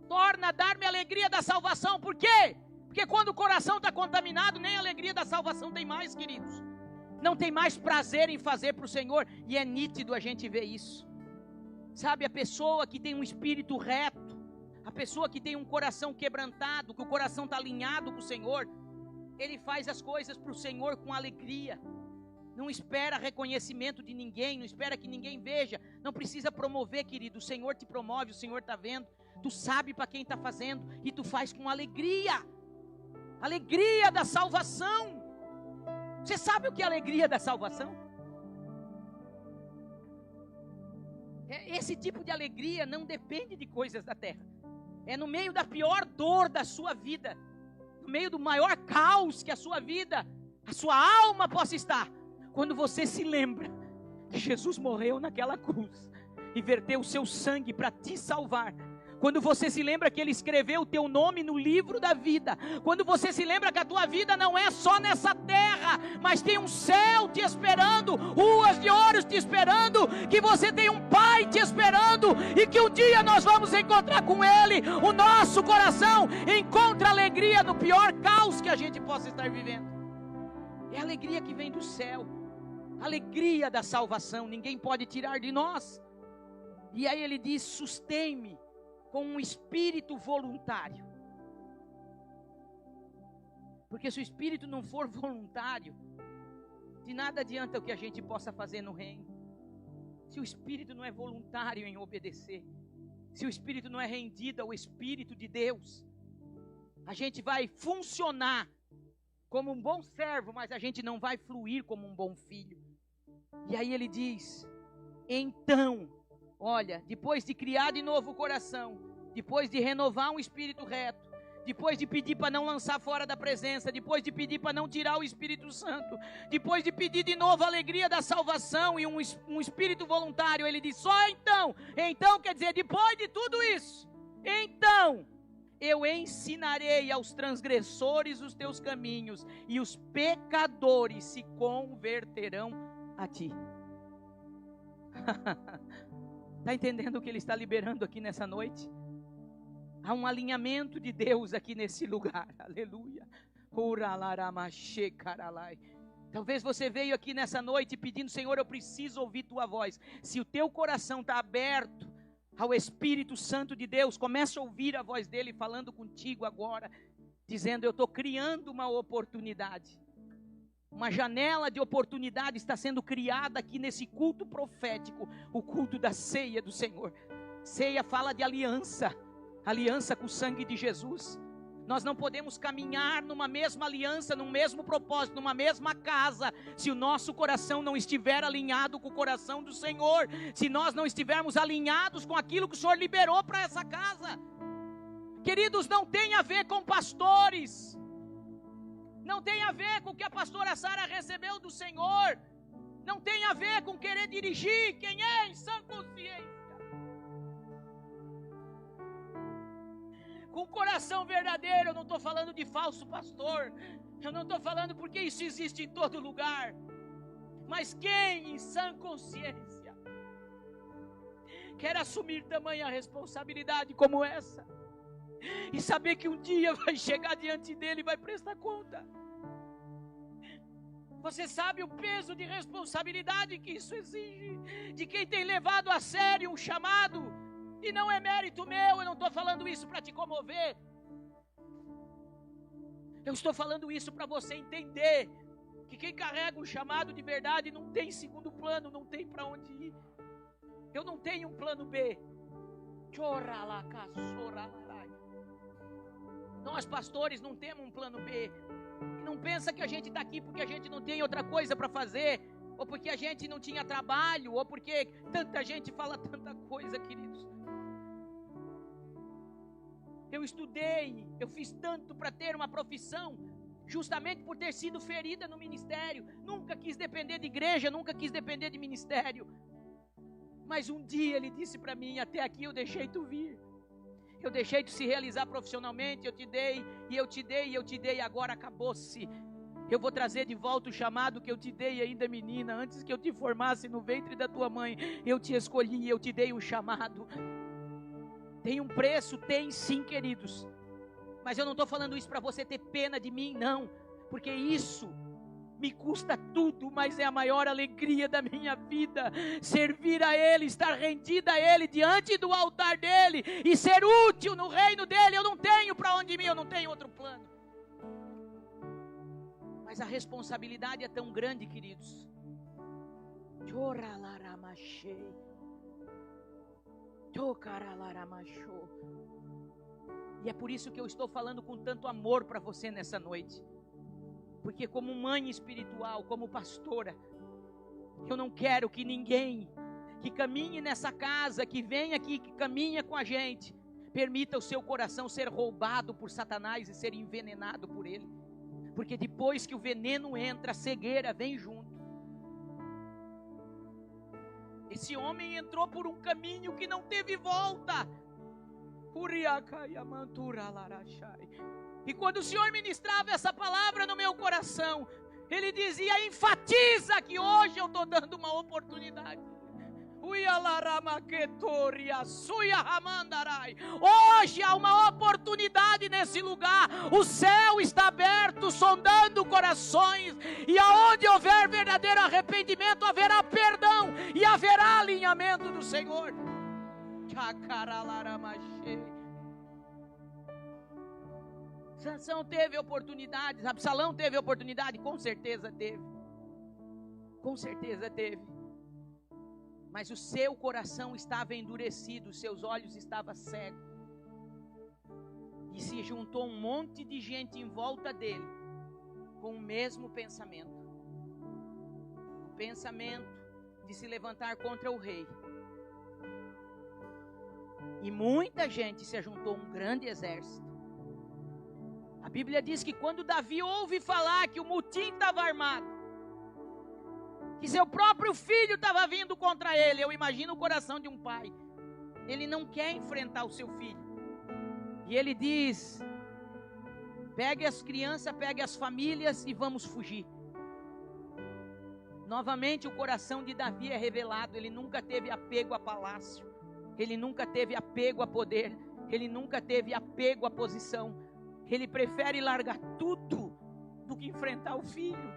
Torna a dar-me a alegria da salvação. Por quê? Porque quando o coração está contaminado, nem a alegria da salvação tem mais, queridos. Não tem mais prazer em fazer para o Senhor, e é nítido a gente ver isso. Sabe, a pessoa que tem um espírito reto, a pessoa que tem um coração quebrantado, que o coração está alinhado com o Senhor, ele faz as coisas para o Senhor com alegria. Não espera reconhecimento de ninguém, não espera que ninguém veja, não precisa promover, querido. O Senhor te promove, o Senhor está vendo, tu sabe para quem está fazendo, e tu faz com alegria. Alegria da salvação. Você sabe o que é a alegria da salvação? Esse tipo de alegria não depende de coisas da terra. É no meio da pior dor da sua vida, no meio do maior caos que a sua vida, a sua alma possa estar, quando você se lembra que Jesus morreu naquela cruz e verteu o seu sangue para te salvar. Quando você se lembra que Ele escreveu o teu nome no livro da vida. Quando você se lembra que a tua vida não é só nessa terra, mas tem um céu te esperando, ruas de ouro te esperando, que você tem um Pai te esperando, e que um dia nós vamos encontrar com Ele. O nosso coração encontra alegria no pior caos que a gente possa estar vivendo. É a alegria que vem do céu, alegria da salvação, ninguém pode tirar de nós. E aí ele diz: sustém-me com um espírito voluntário. Porque se o espírito não for voluntário, de nada adianta o que a gente possa fazer no reino. Se o espírito não é voluntário em obedecer, se o espírito não é rendido ao Espírito de Deus, a gente vai funcionar como um bom servo, mas a gente não vai fluir como um bom filho. E aí ele diz: então, olha, depois de criar de novo o coração, depois de renovar um espírito reto, depois de pedir para não lançar fora da presença, depois de pedir para não tirar o Espírito Santo, depois de pedir de novo a alegria da salvação e um espírito voluntário, ele diz: só então quer dizer, depois de tudo isso, então eu ensinarei aos transgressores os teus caminhos, e os pecadores se converterão a ti. Está entendendo o que ele está liberando aqui nessa noite? Há um alinhamento de Deus aqui nesse lugar, aleluia. Talvez você veio aqui nessa noite pedindo: Senhor, eu preciso ouvir tua voz. Se o teu coração está aberto ao Espírito Santo de Deus, começa a ouvir a voz dele falando contigo agora, dizendo: eu estou criando uma oportunidade. Uma janela de oportunidade está sendo criada aqui nesse culto profético, o culto da ceia do Senhor. Ceia fala de aliança, aliança com o sangue de Jesus. Nós não podemos caminhar numa mesma aliança, num mesmo propósito, numa mesma casa, se o nosso coração não estiver alinhado com o coração do Senhor, se nós não estivermos alinhados com aquilo que o Senhor liberou para essa casa. Queridos, não tem a ver com pastores, não tem a ver com o que a pastora Sara recebeu do Senhor, não tem a ver com querer dirigir quem é em sã consciência. Com coração verdadeiro, eu não estou falando de falso pastor, eu não estou falando porque isso existe em todo lugar, mas quem em sã consciência quer assumir tamanha responsabilidade como essa, e saber que um dia vai chegar diante dele e vai prestar conta. Você sabe o peso de responsabilidade que isso exige, de quem tem levado a sério um chamado. E não é mérito meu, eu não estou falando isso para te comover. Eu estou falando isso para você entender que quem carrega um chamado de verdade não tem segundo plano, não tem para onde ir. Eu não tenho um plano B. Nós pastores não temos um plano B. Não pensa que a gente está aqui porque a gente não tem outra coisa para fazer, ou porque a gente não tinha trabalho, ou porque tanta gente fala tanta coisa, queridos. Eu estudei, eu fiz tanto para ter uma profissão, justamente por ter sido ferida no ministério. Nunca quis depender de igreja, nunca quis depender de ministério. Mas um dia ele disse para mim: até aqui eu deixei tu vir. Eu deixei tu se realizar profissionalmente, eu te dei, e eu te dei, e eu te dei, agora acabou-se. Eu vou trazer de volta o chamado que eu te dei ainda menina, antes que eu te formasse no ventre da tua mãe, eu te escolhi, eu te dei um chamado. Tem um preço? Tem sim, queridos. Mas eu não estou falando isso para você ter pena de mim, não. Porque isso me custa tudo, mas é a maior alegria da minha vida. Servir a Ele, estar rendida a Ele, diante do altar dEle, e ser útil no reino dEle. Eu não tenho para onde ir, eu não tenho outro plano. Mas a responsabilidade é tão grande, queridos. E é por isso que eu estou falando com tanto amor para você nessa noite. Porque como mãe espiritual, como pastora, eu não quero que ninguém que caminhe nessa casa, que venha aqui, que caminha com a gente, permita o seu coração ser roubado por Satanás e ser envenenado por ele. Porque depois que o veneno entra, a cegueira vem junto. Esse homem entrou por um caminho que não teve volta. E quando o Senhor ministrava essa palavra no meu coração, Ele dizia: enfatiza que hoje eu estou dando uma oportunidade. Hoje há uma oportunidade nesse lugar. O céu está aberto, sondando corações, e aonde houver verdadeiro arrependimento, haverá perdão e haverá alinhamento do Senhor. Sansão teve oportunidades, Absalão teve oportunidade, com certeza teve. Com certeza teve. Mas o seu coração estava endurecido, os seus olhos estavam cegos. E se juntou um monte de gente em volta dele, com o mesmo pensamento. O pensamento de se levantar contra o rei. E muita gente se juntou, um grande exército. A Bíblia diz que quando Davi ouve falar que o motim estava armado, que seu próprio filho estava vindo contra ele, eu imagino o coração de um pai. Ele não quer enfrentar o seu filho. E ele diz: pegue as crianças, pegue as famílias e vamos fugir. Novamente o coração de Davi é revelado. Ele nunca teve apego a palácio. Ele nunca teve apego a poder. Ele nunca teve apego a posição. Ele prefere largar tudo do que enfrentar o filho.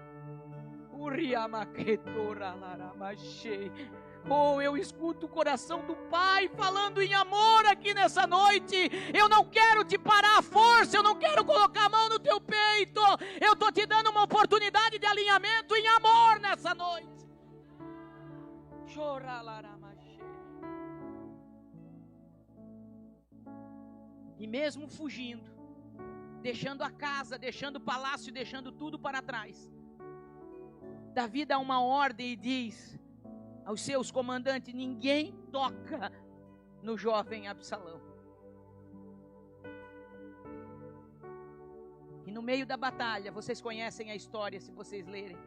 Oh, eu escuto o coração do Pai falando em amor aqui nessa noite. Eu não quero te parar a força, eu não quero colocar a mão no teu peito. Eu estou te dando uma oportunidade de alinhamento em amor nessa noite. E mesmo fugindo, deixando a casa, deixando o palácio, deixando tudo para trás, Davi dá uma ordem e diz aos seus comandantes: ninguém toca no jovem Absalão. E no meio da batalha, vocês conhecem a história se vocês lerem,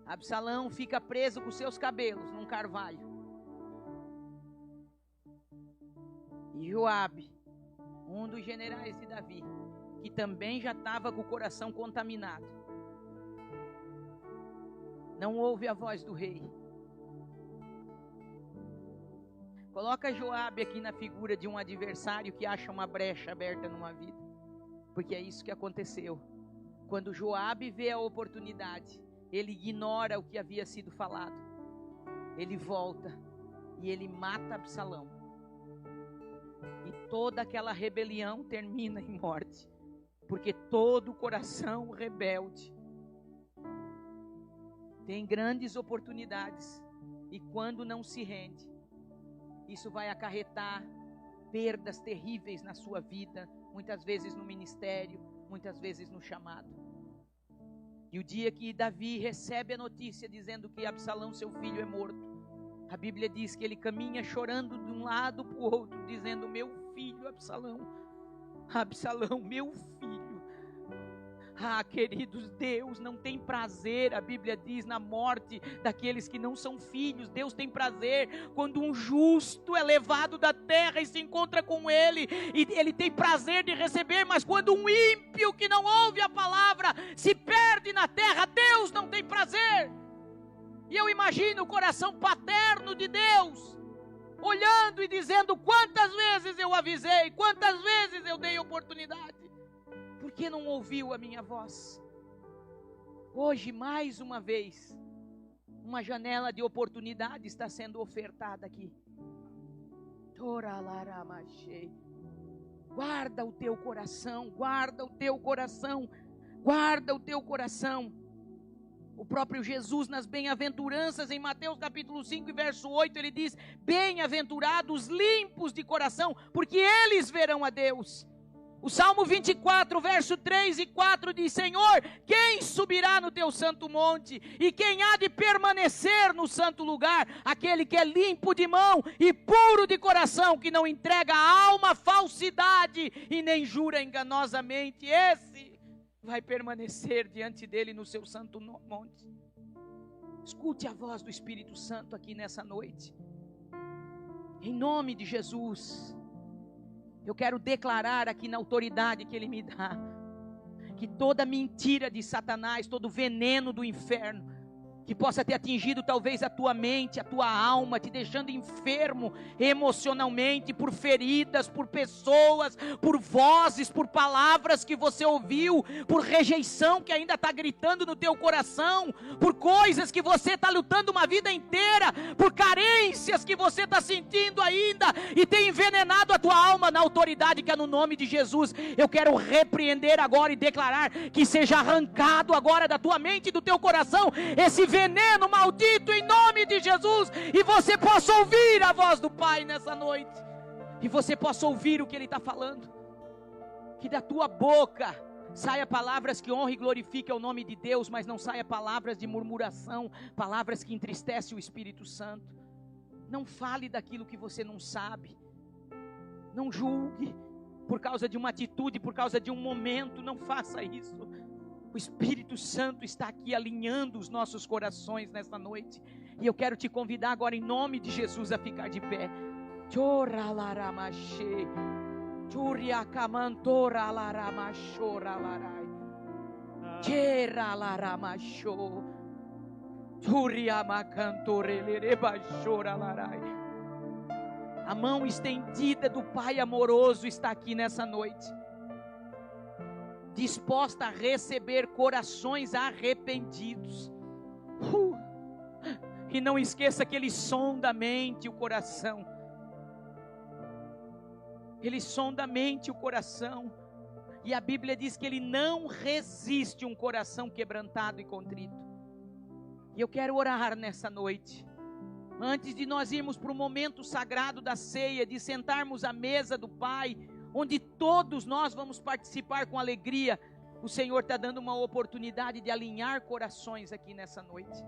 Absalão fica preso com seus cabelos num carvalho. E Joabe, um dos generais de Davi, que também já estava com o coração contaminado, não ouve a voz do rei. Coloca Joabe aqui na figura de um adversário que acha uma brecha aberta numa vida, porque é isso que aconteceu. Quando Joabe vê a oportunidade, ele ignora o que havia sido falado, ele volta e ele mata Absalão, e toda aquela rebelião termina em morte, porque todo coração rebelde tem grandes oportunidades, e quando não se rende, isso vai acarretar perdas terríveis na sua vida, muitas vezes no ministério, muitas vezes no chamado. E o dia que Davi recebe a notícia dizendo que Absalão, seu filho, é morto, a Bíblia diz que ele caminha chorando de um lado para o outro, dizendo: meu filho Absalão, Absalão, meu filho. Ah, queridos, Deus não tem prazer, a Bíblia diz, na morte daqueles que não são filhos. Deus tem prazer quando um justo é levado da terra e se encontra com Ele, e Ele tem prazer de receber. Mas quando um ímpio que não ouve a palavra se perde na terra, Deus não tem prazer. E eu imagino o coração paterno de Deus olhando e dizendo: quantas vezes eu avisei, quantas vezes eu dei oportunidade, por que não ouviu a minha voz? Hoje, mais uma vez, uma janela de oportunidade está sendo ofertada aqui. Guarda o teu coração, guarda o teu coração, guarda o teu coração. O próprio Jesus, nas bem-aventuranças, em Mateus capítulo 5 e verso 8, ele diz: bem-aventurados limpos de coração, porque eles verão a Deus. O Salmo 24, verso 3 e 4 diz: Senhor, quem subirá no teu santo monte? E quem há de permanecer no santo lugar? Aquele que é limpo de mão e puro de coração, que não entrega a alma à falsidade e nem jura enganosamente. Esse vai permanecer diante dele no seu santo monte. Escute a voz do Espírito Santo aqui nessa noite. Em nome de Jesus, eu quero declarar aqui na autoridade que Ele me dá, que toda mentira de Satanás, todo veneno do inferno, que possa ter atingido talvez a tua mente, a tua alma, te deixando enfermo emocionalmente, por feridas, por pessoas, por vozes, por palavras que você ouviu, por rejeição que ainda está gritando no teu coração, por coisas que você está lutando uma vida inteira, por carências que você está sentindo ainda, e tem envenenado a tua alma. Na autoridade que é no nome de Jesus, eu quero repreender agora e declarar que seja arrancado agora da tua mente e do teu coração esse veneno maldito em nome de Jesus, e você possa ouvir a voz do Pai nessa noite, e você possa ouvir o que Ele está falando, que da tua boca saia palavras que honram e glorifiquem o nome de Deus, mas não saia palavras de murmuração, palavras que entristecem o Espírito Santo. Não fale daquilo que você não sabe, não julgue por causa de uma atitude, por causa de um momento, não faça isso. O Espírito Santo está aqui alinhando os nossos corações nesta noite, e eu quero te convidar agora em nome de Jesus a ficar de pé. A mão estendida do Pai amoroso está aqui nessa noite, disposta a receber corações arrependidos. E não esqueça que Ele sonda a mente e o coração. Ele sonda a mente e o coração. E a Bíblia diz que Ele não resiste um coração quebrantado e contrito. E eu quero orar nessa noite. Antes de nós irmos para o momento sagrado da ceia, de sentarmos à mesa do Pai, onde todos nós vamos participar com alegria, o Senhor está dando uma oportunidade de alinhar corações aqui nessa noite.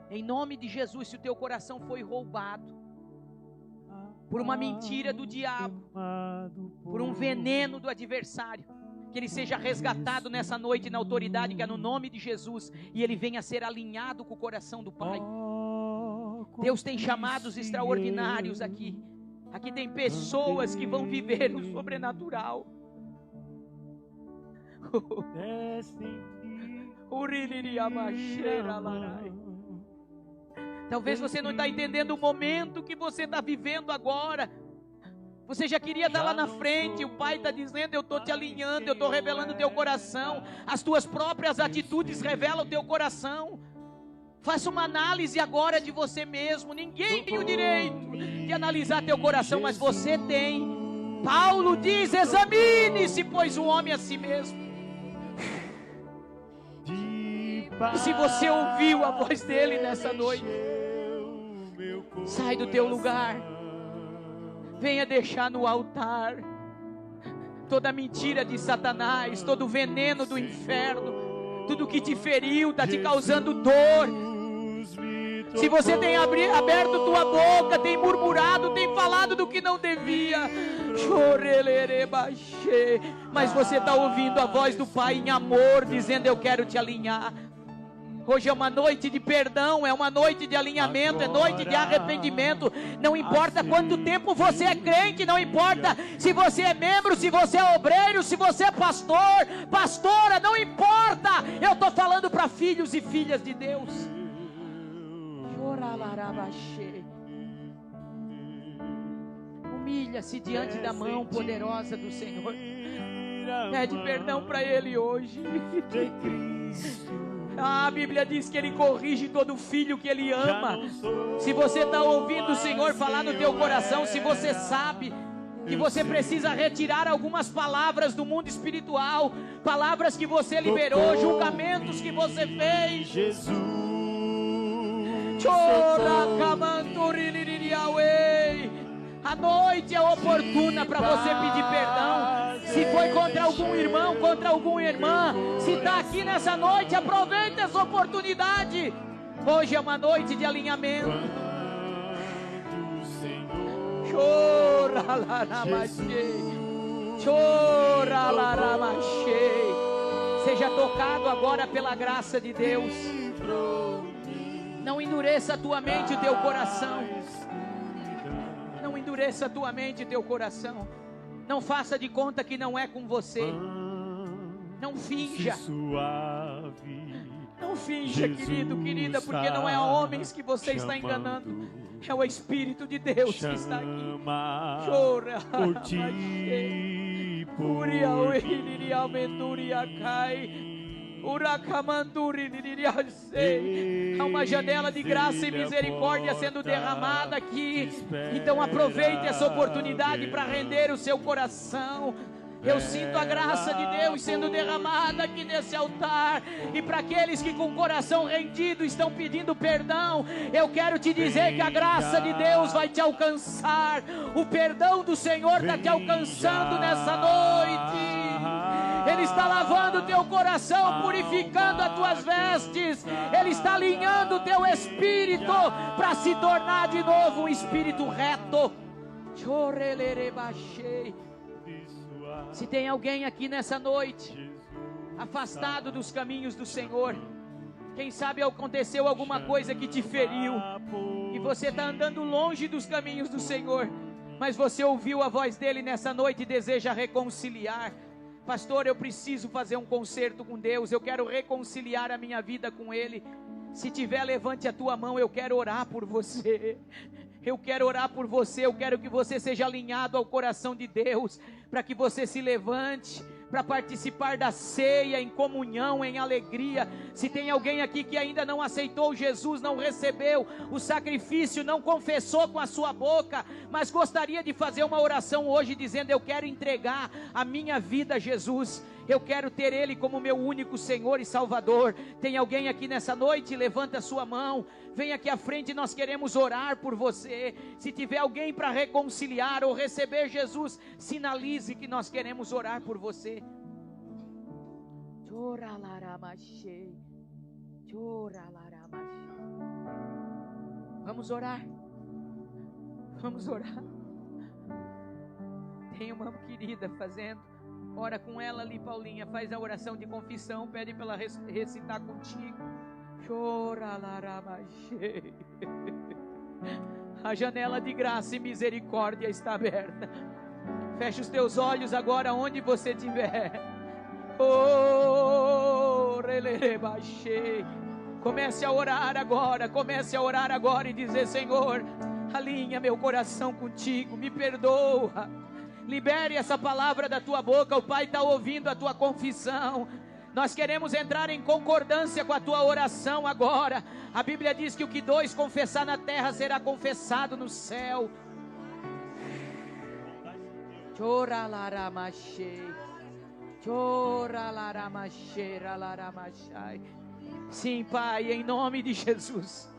Em nome de Jesus, se o teu coração foi roubado por uma mentira do diabo, por um veneno do adversário, que ele seja resgatado nessa noite na autoridade que é no nome de Jesus, e ele venha a ser alinhado com o coração do Pai. Deus tem chamados extraordinários aqui. Aqui tem pessoas que vão viver o sobrenatural. Talvez você não está entendendo o momento que você está vivendo agora. Você já queria estar lá na frente. O Pai está dizendo: eu estou te alinhando, eu estou revelando o teu coração. As tuas próprias atitudes revelam o teu coração. Faça uma análise agora de você mesmo. Ninguém tem o direito de analisar teu coração, mas você tem. Paulo diz: examine-se, pois, o homem a si mesmo. E se você ouviu a voz dele nessa noite, sai do teu lugar, venha deixar no altar toda mentira de Satanás, todo veneno do inferno, tudo que te feriu, está te causando dor. Se você tem aberto tua boca, tem murmurado, tem falado do que não devia, mas você está ouvindo a voz do Pai em amor, dizendo: eu quero te alinhar. Hoje é uma noite de perdão, é uma noite de alinhamento, é noite de arrependimento. Não importa quanto tempo você é crente, não importa se você é membro, se você é obreiro, se você é pastor, pastora, não importa. Eu estou falando para filhos e filhas de Deus. Humilha-se diante da mão poderosa do Senhor. Pede perdão para Ele hoje. A Bíblia diz que Ele corrige todo filho que Ele ama. Se você está ouvindo o Senhor falar no teu coração, se você sabe que você precisa retirar algumas palavras do mundo espiritual, palavras que você liberou, julgamentos que você fez, Jesus, a noite é oportuna para você pedir perdão. Se foi contra algum irmão, contra alguma irmã, se está aqui nessa noite, aproveite essa oportunidade. Hoje é uma noite de alinhamento. Chora, seja tocado agora pela graça de Deus. Não endureça a tua mente e o teu coração. Não endureça a tua mente e teu coração. Não faça de conta que não é com você. Não finja. Não finja, querido, querida, porque não é homens que você está enganando. É o Espírito de Deus que está aqui. Chora. Por ti. Há uma janela de graça e misericórdia sendo derramada aqui. Então aproveite essa oportunidade para render o seu coração. Eu sinto a graça de Deus sendo derramada aqui nesse altar. E para aqueles que com o coração rendido estão pedindo perdão, eu quero te dizer que a graça de Deus vai te alcançar. O perdão do Senhor está te alcançando nessa noite. Ele está lavando o teu coração, purificando as tuas vestes. Ele está alinhando o teu espírito para se tornar de novo um espírito reto. Se tem alguém aqui nessa noite afastado dos caminhos do Senhor, quem sabe aconteceu alguma coisa que te feriu e você está andando longe dos caminhos do Senhor, mas você ouviu a voz dele nessa noite e deseja reconciliar. Pastor, eu preciso fazer um concerto com Deus, eu quero reconciliar a minha vida com Ele. Se tiver, levante a tua mão, eu quero orar por você. Eu quero orar por você, eu quero que você seja alinhado ao coração de Deus, para que você se levante, para participar da ceia, em comunhão, em alegria. Se tem alguém aqui que ainda não aceitou Jesus, não recebeu o sacrifício, não confessou com a sua boca, mas gostaria de fazer uma oração hoje dizendo: eu quero entregar a minha vida a Jesus, eu quero ter Ele como meu único Senhor e Salvador. Tem alguém aqui nessa noite? Levanta a sua mão, vem aqui à frente, nós queremos orar por você. Se tiver alguém para reconciliar ou receber Jesus, sinalize que nós queremos orar por você. Vamos orar. Vamos orar. Tem uma querida fazendo. Ora com ela ali, Paulinha. Faz a oração de confissão. Pede para ela recitar contigo. A janela de graça e misericórdia está aberta. Feche os teus olhos agora onde você estiver. Comece a orar agora. Comece a orar agora e dizer: Senhor, alinha meu coração contigo, me perdoa. Libere essa palavra da tua boca. O Pai está ouvindo a tua confissão. Nós queremos entrar em concordância com a tua oração agora. A Bíblia diz que o que dois confessar na terra será confessado no céu. Sim, Pai, em nome de Jesus.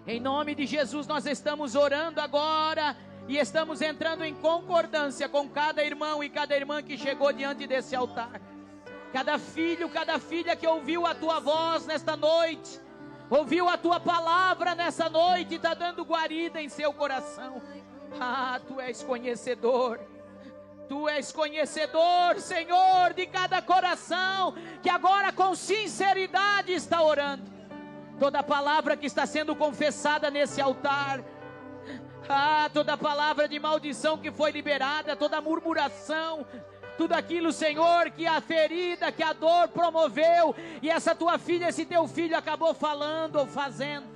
Em nome de Jesus nós estamos orando agora e estamos entrando em concordância com cada irmão e cada irmã que chegou diante desse altar. Cada filho, cada filha que ouviu a tua voz nesta noite, ouviu a tua palavra nessa noite, está dando guarida em seu coração. Ah, tu és conhecedor. Tu és conhecedor, Senhor, de cada coração que agora com sinceridade está orando. Toda palavra que está sendo confessada nesse altar, toda palavra de maldição que foi liberada, toda murmuração, tudo aquilo, Senhor, que a ferida, que a dor promoveu, e essa tua filha, esse teu filho acabou falando ou fazendo,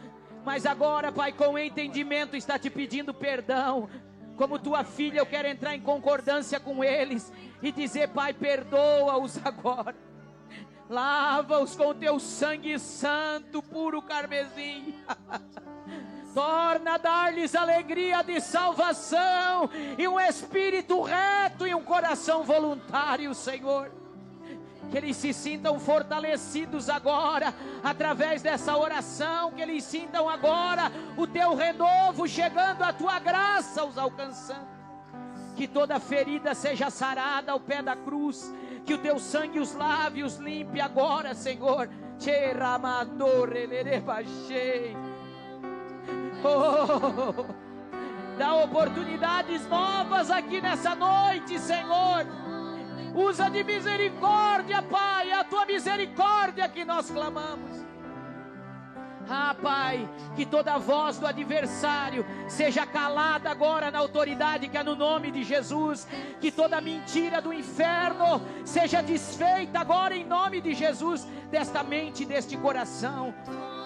mas agora, Pai, com entendimento está te pedindo perdão. Como tua filha, eu quero entrar em concordância com eles e dizer: Pai, perdoa-os agora. Lava-os com teu sangue santo, puro carmesim. Torna a dar-lhes alegria de salvação e um espírito reto e um coração voluntário, Senhor. Que eles se sintam fortalecidos agora, através dessa oração, que eles sintam agora o teu renovo chegando, a tua graça os alcançando. Que toda ferida seja sarada ao pé da cruz, que o teu sangue os lave, os limpe agora, Senhor. Dá oportunidades novas aqui nessa noite, Senhor. Usa de misericórdia, Pai, a tua misericórdia que nós clamamos. Pai, que toda voz do adversário seja calada agora na autoridade que é no nome de Jesus. Que toda mentira do inferno seja desfeita agora em nome de Jesus, desta mente, deste coração.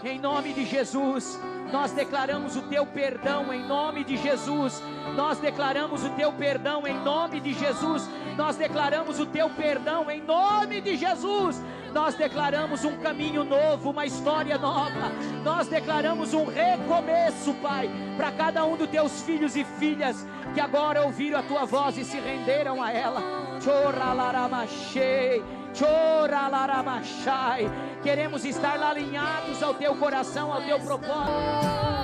Em nome de Jesus, nós declaramos o teu perdão em nome de Jesus. Nós declaramos o teu perdão em nome de Jesus. Nós declaramos o teu perdão em nome de Jesus. Nós declaramos um caminho novo, uma história nova. Nós declaramos um recomeço, Pai, para cada um dos teus filhos e filhas que agora ouviram a tua voz e se renderam a ela. Queremos estar alinhados ao teu coração, ao teu propósito.